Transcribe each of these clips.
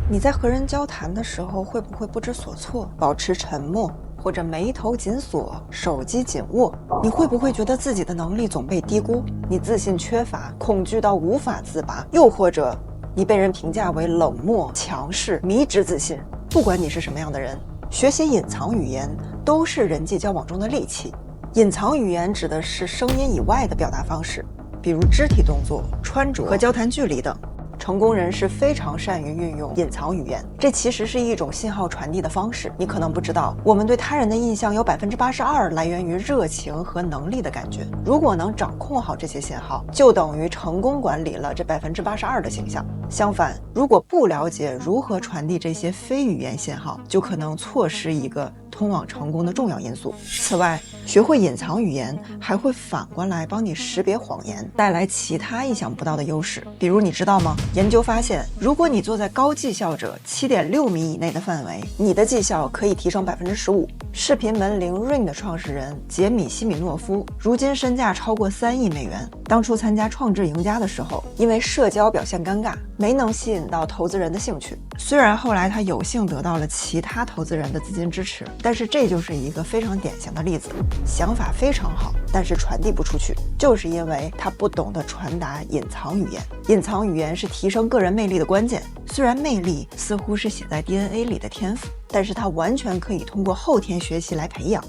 你在和人交谈的时候，会不会不知所措，保持沉默，或者眉头紧锁，手机紧握？你会不会觉得自己的能力总被低估？你自信缺乏，恐惧到无法自拔？又或者你被人评价为冷漠、强势、迷之自信？不管你是什么样的人，学习隐藏语言都是人际交往中的利器。隐藏语言指的是声音以外的表达方式，比如肢体动作、穿着和交谈距离等。成功人士非常善于运用隐藏语言，这其实是一种信号传递的方式。你可能不知道，我们对他人的印象有82%来源于热情和能力的感觉。如果能掌控好这些信号，就等于成功管理了这82%的形象。相反，如果不了解如何传递这些非语言信号，就可能错失一个通往成功的重要因素。此外，学会隐藏语言还会反过来帮你识别谎言，带来其他意想不到的优势。比如你知道吗？研究发现，如果你坐在高绩效者7.6米以内的范围，你的绩效可以提升15%。视频门铃 Ring 的创始人杰米·西米诺夫，如今身价超过3亿美元。当初参加创智赢家的时候，因为社交表现尴尬，没能吸引到投资人的兴趣。虽然后来他有幸得到了其他投资人的资金支持，但是这就是一个非常典型的例子。想法非常好，但是传递不出去，就是因为他不懂得传达隐藏语言。隐藏语言是提升个人魅力的关键。虽然魅力似乎是写在 DNA 里的天赋，但是它完全可以通过后天学习来培养。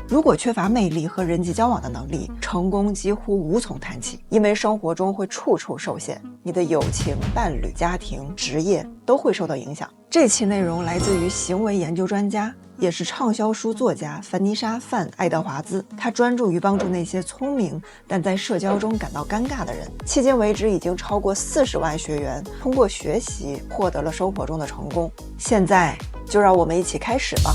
如果缺乏魅力和人际交往的能力，成功几乎无从谈起，因为生活中会处处受限，你的友情、伴侣、家庭、职业都会受到影响。这期内容来自于行为研究专家，也是畅销书作家凡妮莎·范·爱德华兹，他专注于帮助那些聪明但在社交中感到尴尬的人。迄今为止，已经超过40万学员通过学习获得了生活中的成功。现在就让我们一起开始吧。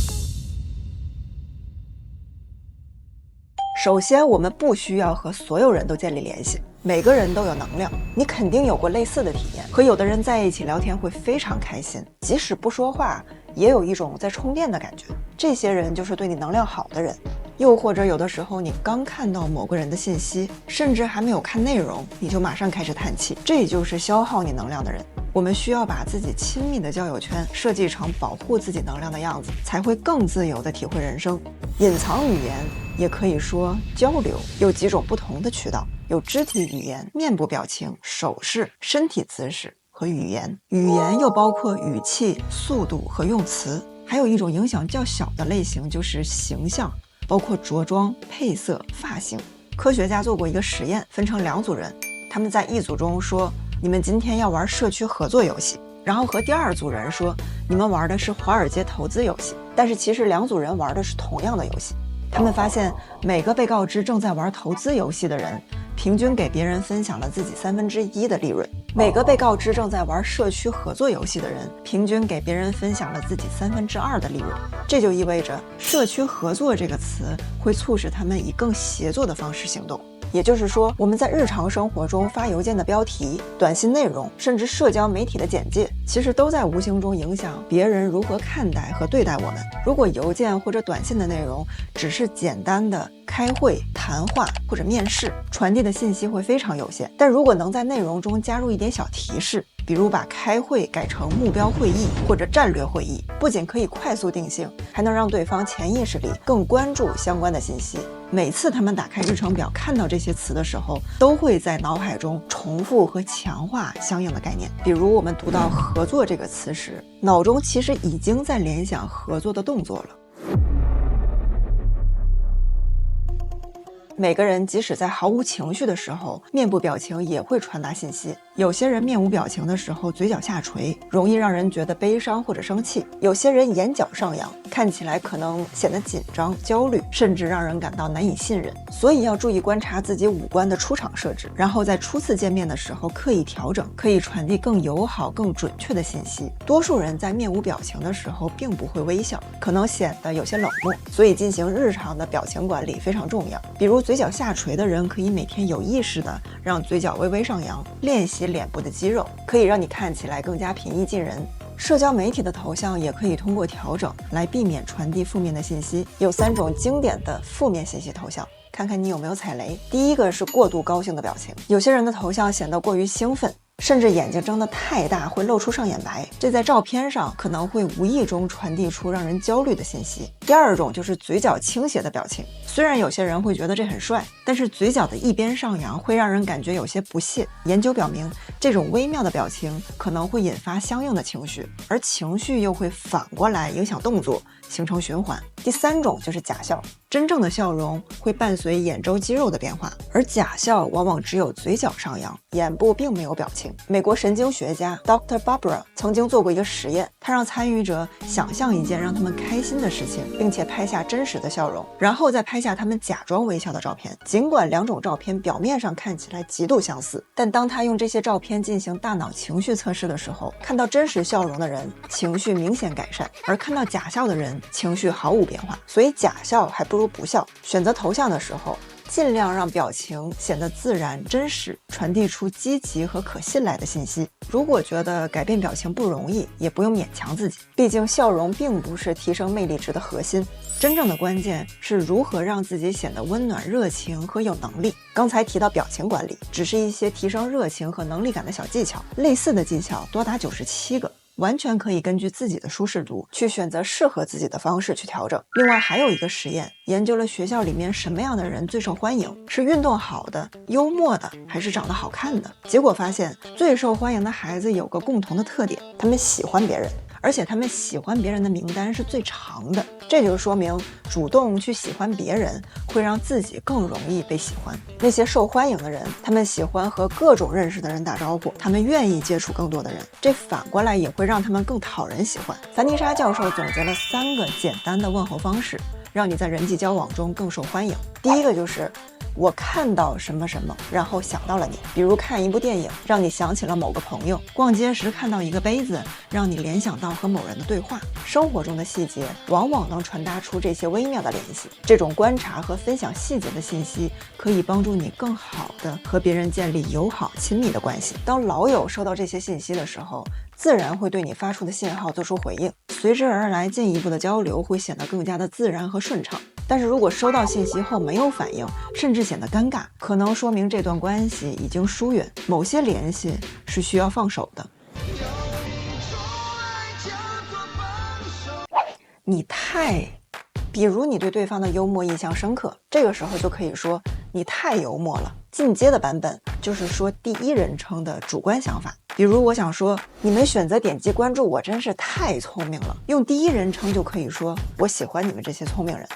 首先，我们不需要和所有人都建立联系，每个人都有能量，你肯定有过类似的体验。和有的人在一起聊天会非常开心，即使不说话，也有一种在充电的感觉。这些人就是对你能量好的人。又或者有的时候你刚看到某个人的信息，甚至还没有看内容，你就马上开始叹气，这就是消耗你能量的人。我们需要把自己亲密的交友圈设计成保护自己能量的样子，才会更自由地体会人生。隐藏语言也可以说交流，有几种不同的渠道，有肢体语言、面部表情、手势、身体姿势和语言。语言又包括语气、速度和用词。还有一种影响较小的类型就是形象，包括着装、配色、发型。科学家做过一个实验，分成2组人，他们在一组中说，你们今天要玩社区合作游戏，然后和第2组人说，你们玩的是华尔街投资游戏。但是其实2组人玩的是同样的游戏。他们发现每个被告知正在玩投资游戏的人，平均给别人分享了自己1/3的利润；每个被告知正在玩社区合作游戏的人，平均给别人分享了自己2/3的利润。这就意味着社区合作这个词会促使他们以更协作的方式行动。也就是说，我们在日常生活中发邮件的标题、短信内容，甚至社交媒体的简介，其实都在无形中影响别人如何看待和对待我们。如果邮件或者短信的内容只是简单的开会、谈话或者面试，传递的信息会非常有限。但如果能在内容中加入一点小提示，比如把开会改成目标会议或者战略会议，不仅可以快速定性，还能让对方潜意识里更关注相关的信息。每次他们打开日程表看到这些词的时候，都会在脑海中重复和强化相应的概念。比如我们读到合作这个词时，脑中其实已经在联想合作的动作了。每个人即使在毫无情绪的时候，面部表情也会传达信息。有些人面无表情的时候嘴角下垂，容易让人觉得悲伤或者生气；有些人眼角上扬，看起来可能显得紧张、焦虑，甚至让人感到难以信任。所以要注意观察自己五官的出场设置，然后在初次见面的时候刻意调整，可以传递更友好、更准确的信息。多数人在面无表情的时候并不会微笑，可能显得有些冷漠，所以进行日常的表情管理非常重要。比如嘴角下垂的人可以每天有意识的让嘴角微微上扬，练习脸部的肌肉，可以让你看起来更加平易近人。社交媒体的头像也可以通过调整来避免传递负面的信息。有3种经典的负面信息头像，看看你有没有踩雷。第一个是过度高兴的表情，有些人的头像显得过于兴奋，甚至眼睛睁得太大会露出上眼白，这在照片上可能会无意中传递出让人焦虑的信息。第二种就是嘴角倾斜的表情，虽然有些人会觉得这很帅，但是嘴角的一边上扬会让人感觉有些不屑。研究表明，这种微妙的表情可能会引发相应的情绪，而情绪又会反过来影响动作，形成循环。第三种就是假笑，真正的笑容会伴随眼周肌肉的变化，而假笑往往只有嘴角上扬，眼部并没有表情。美国神经学家 Dr. Barbara 曾经做过一个实验，他让参与者想象一件让他们开心的事情，并且拍下真实的笑容，然后再拍下他们假装微笑的照片。尽管两种照片表面上看起来极度相似，但当他用这些照片进行大脑情绪测试的时候，看到真实笑容的人情绪明显改善，而看到假笑的人情绪毫无变化。所以假笑还不如不笑。选择头像的时候，尽量让表情显得自然真实，传递出积极和可信赖的信息。如果觉得改变表情不容易，也不用勉强自己，毕竟笑容并不是提升魅力值的核心。真正的关键是如何让自己显得温暖、热情和有能力。刚才提到表情管理，只是一些提升热情和能力感的小技巧，类似的技巧多达97个。完全可以根据自己的舒适度去选择适合自己的方式去调整。另外还有一个实验，研究了学校里面什么样的人最受欢迎，是运动好的、幽默的，还是长得好看的。结果发现最受欢迎的孩子有个共同的特点，他们喜欢别人，而且他们喜欢别人的名单是最长的。这就说明主动去喜欢别人会让自己更容易被喜欢。那些受欢迎的人，他们喜欢和各种认识的人打招呼，他们愿意接触更多的人，这反过来也会让他们更讨人喜欢。凡妮莎教授总结了3个简单的问候方式，让你在人际交往中更受欢迎。第一个就是我看到什么什么，然后想到了你。比如看一部电影，让你想起了某个朋友；逛街时看到一个杯子，让你联想到和某人的对话。生活中的细节往往能传达出这些微妙的联系。这种观察和分享细节的信息，可以帮助你更好地和别人建立友好亲密的关系。当老友收到这些信息的时候，自然会对你发出的信号做出回应，随之而来进一步的交流会显得更加的自然和顺畅。但是如果收到信息后没有反应，甚至显得尴尬，可能说明这段关系已经疏远，某些联系是需要放手的。比如你对对方的幽默印象深刻，这个时候就可以说你太幽默了。进阶的版本就是说第一人称的主观想法，比如我想说你们选择点击关注我真是太聪明了，用第一人称就可以说我喜欢你们这些聪明人。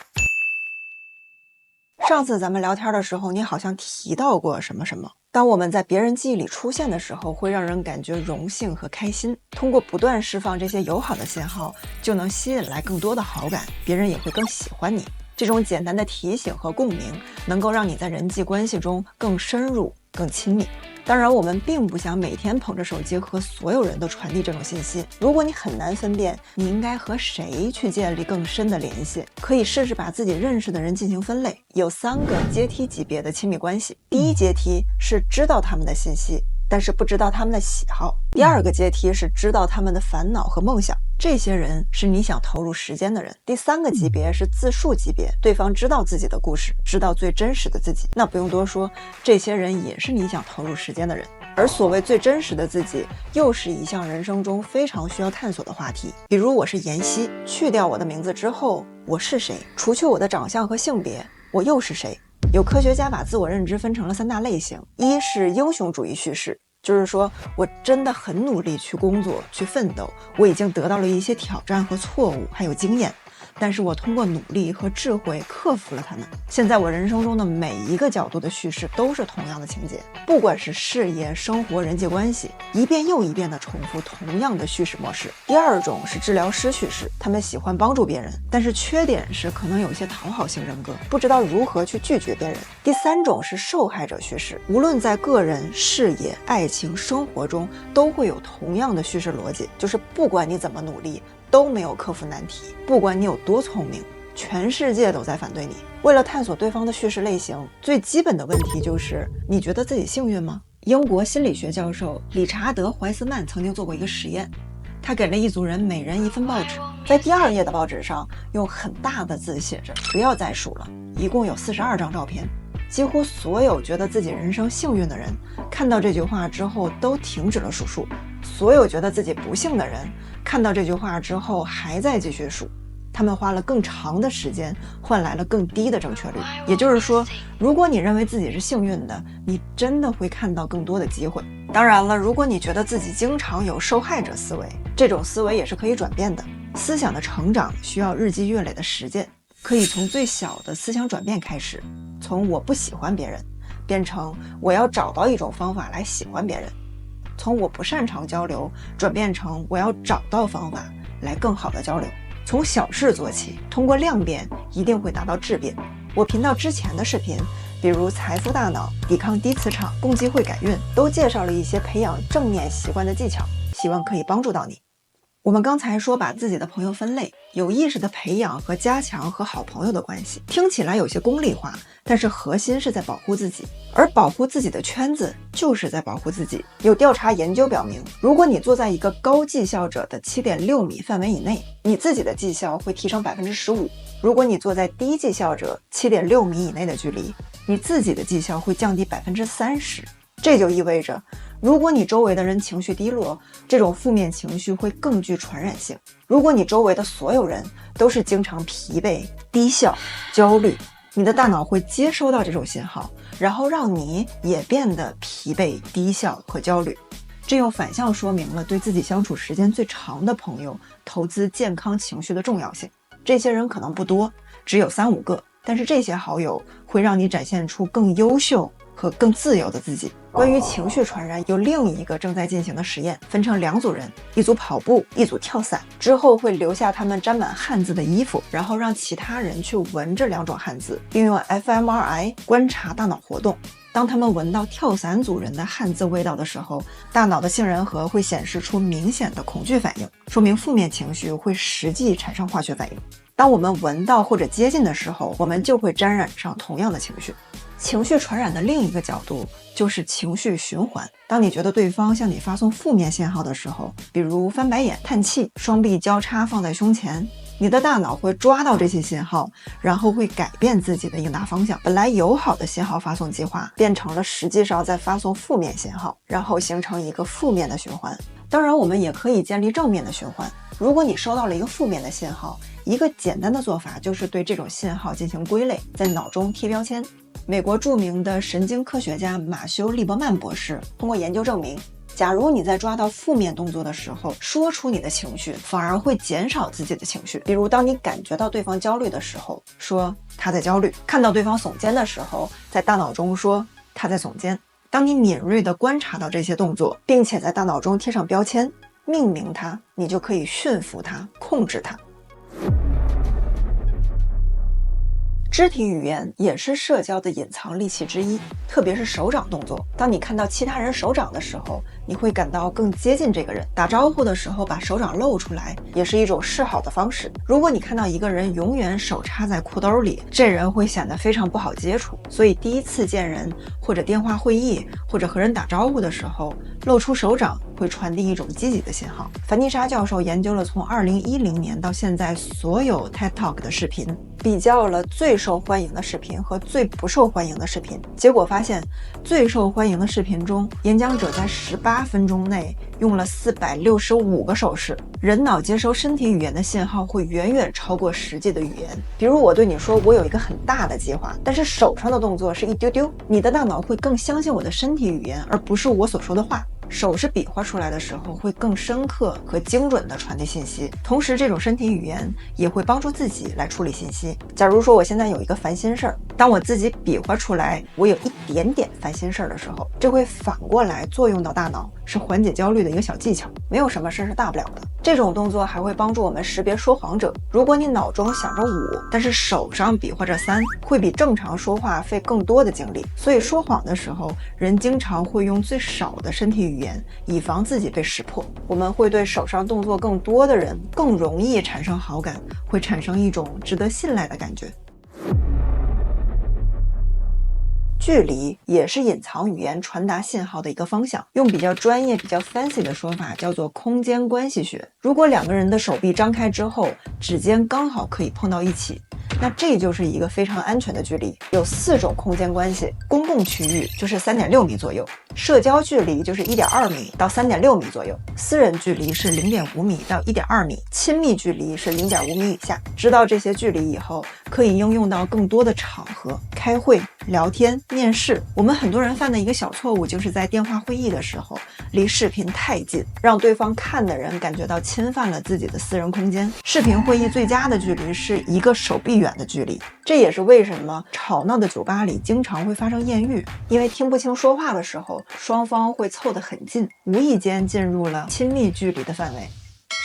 上次咱们聊天的时候，你好像提到过什么什么。当我们在别人记忆里出现的时候，会让人感觉荣幸和开心。通过不断释放这些友好的信号，就能吸引来更多的好感，别人也会更喜欢你。这种简单的提醒和共鸣，能够让你在人际关系中更深入、更亲密。当然，我们并不想每天捧着手机和所有人都传递这种信息。如果你很难分辨你应该和谁去建立更深的联系，可以试试把自己认识的人进行分类，有3个阶梯级别的亲密关系。第一阶梯是知道他们的信息，但是不知道他们的喜好。第2个阶梯是知道他们的烦恼和梦想，这些人是你想投入时间的人。第3个级别是自述级别，对方知道自己的故事，知道最真实的自己，那不用多说，这些人也是你想投入时间的人。而所谓最真实的自己，又是一项人生中非常需要探索的话题。比如我是妍希，去掉我的名字之后，我是谁？除去我的长相和性别，我又是谁？有科学家把自我认知分成了3大类型，一是英雄主义叙事，就是说我真的很努力去工作去奋斗，我已经得到了一些挑战和错误还有经验，但是我通过努力和智慧克服了它们。现在我人生中的每一个角度的叙事都是同样的情节，不管是事业、生活、人际关系，一遍又一遍地重复同样的叙事模式。第2种是治疗师叙事，他们喜欢帮助别人，但是缺点是可能有些讨好型人格，不知道如何去拒绝别人。第3种是受害者叙事，无论在个人、事业、爱情、生活中都会有同样的叙事逻辑，就是不管你怎么努力都没有克服难题，不管你有多聪明，全世界都在反对你。为了探索对方的叙事类型，最基本的问题就是你觉得自己幸运吗？英国心理学教授理查德·怀斯曼曾经做过一个实验，他给了一组人每人一份报纸，在第2页的报纸上用很大的字写着不要再数了，一共有42张照片。几乎所有觉得自己人生幸运的人，看到这句话之后都停止了数数；所有觉得自己不幸的人，看到这句话之后还在继续数。他们花了更长的时间，换来了更低的正确率。也就是说，如果你认为自己是幸运的，你真的会看到更多的机会。当然了，如果你觉得自己经常有受害者思维，这种思维也是可以转变的。思想的成长需要日积月累的实践，可以从最小的思想转变开始，从我不喜欢别人变成我要找到一种方法来喜欢别人，从我不擅长交流转变成我要找到方法来更好的交流。从小事做起，通过量变一定会达到质变。我频道之前的视频，比如财富大脑、抵抗低磁场、共济会改运，都介绍了一些培养正面习惯的技巧，希望可以帮助到你。我们刚才说把自己的朋友分类，有意识的培养和加强和好朋友的关系，听起来有些功利化，但是核心是在保护自己，而保护自己的圈子就是在保护自己。有调查研究表明，如果你坐在一个高绩效者的 7.6 米范围以内，你自己的绩效会提升 15%； 如果你坐在低绩效者 7.6 米以内的距离，你自己的绩效会降低 30%。这就意味着，如果你周围的人情绪低落，这种负面情绪会更具传染性。如果你周围的所有人都是经常疲惫、低效、焦虑，你的大脑会接收到这种信号，然后让你也变得疲惫、低效和焦虑。这又反向说明了对自己相处时间最长的朋友投资健康情绪的重要性。这些人可能不多，只有3-5个，但是这些好友会让你展现出更优秀和更自由的自己。关于情绪传染，有另一个正在进行的实验，分成2组人，一组跑步，一组跳伞，之后会留下他们沾满汗渍的衣服，然后让其他人去闻这2种汗渍，并用 fMRI 观察大脑活动。当他们闻到跳伞组人的汗渍味道的时候，大脑的杏仁核会显示出明显的恐惧反应，说明负面情绪会实际产生化学反应。当我们闻到或者接近的时候，我们就会沾染上同样的情绪。情绪传染的另一个角度就是情绪循环。当你觉得对方向你发送负面信号的时候，比如翻白眼、叹气、双臂交叉放在胸前，你的大脑会抓到这些信号，然后会改变自己的应答方向。本来友好的信号发送计划变成了实际上在发送负面信号，然后形成一个负面的循环。当然，我们也可以建立正面的循环。如果你收到了一个负面的信号，一个简单的做法就是对这种信号进行归类，在脑中贴标签。美国著名的神经科学家马修·利伯曼博士通过研究证明，假如你在抓到负面动作的时候说出你的情绪，反而会减少自己的情绪。比如当你感觉到对方焦虑的时候，说他在焦虑；看到对方耸肩的时候，在大脑中说他在耸肩。当你敏锐地观察到这些动作，并且在大脑中贴上标签，命名它，你就可以驯服它，控制它。肢体语言也是社交的隐藏利器之一，特别是手掌动作。当你看到其他人手掌的时候，你会感到更接近这个人。打招呼的时候把手掌露出来，也是一种示好的方式。如果你看到一个人永远手插在裤兜里，这人会显得非常不好接触。所以第一次见人，或者电话会议，或者和人打招呼的时候，露出手掌会传递一种积极的信号。凡妮莎教授研究了从2010年到现在所有 TED Talk 的视频，比较了最受欢迎的视频和最不受欢迎的视频，结果发现最受欢迎的视频中，演讲者在18分钟内用了465个手势。人脑接收身体语言的信号会远远超过实际的语言。比如我对你说我有一个很大的计划，但是手上的动作是一丢丢，你的大脑会更相信我的身体语言，而不是我所说的话。手势比划出来的时候会更深刻和精准地传递信息，同时这种身体语言也会帮助自己来处理信息。假如说我现在有一个烦心事儿，当我自己比划出来我有一点点烦心事儿的时候，这会反过来作用到大脑，是缓解焦虑的一个小技巧，没有什么事是大不了的。这种动作还会帮助我们识别说谎者。如果你脑中想着5，但是手上比划着3，会比正常说话费更多的精力。所以说谎的时候，人经常会用最少的身体语言，以防自己被识破。我们会对手上动作更多的人更容易产生好感，会产生一种值得信赖的感觉。距离也是隐藏语言传达信号的一个方向，用比较专业比较 fancy 的说法叫做空间关系学。如果2个人的手臂张开之后，指尖刚好可以碰到一起，那这就是一个非常安全的距离。有4种空间关系：公共区域就是3.6米左右，社交距离就是1.2米到3.6米左右，私人距离是0.5米到1.2米，亲密距离是0.5米以下。知道这些距离以后，可以应用到更多的场合，开会、聊天、面试。我们很多人犯的一个小错误，就是在电话会议的时候离视频太近，让对方看的人感觉到侵犯了自己的私人空间。视频会议最佳的距离是1个手臂远的距离，这也是为什么吵闹的酒吧里经常会发生艳遇，因为听不清说话的时候，双方会凑得很近，无意间进入了亲密距离的范围。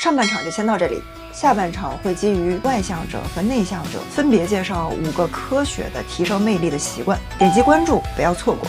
上半场就先到这里，下半场会基于外向者和内向者分别介绍5个科学的提升魅力的习惯，点击关注，不要错过。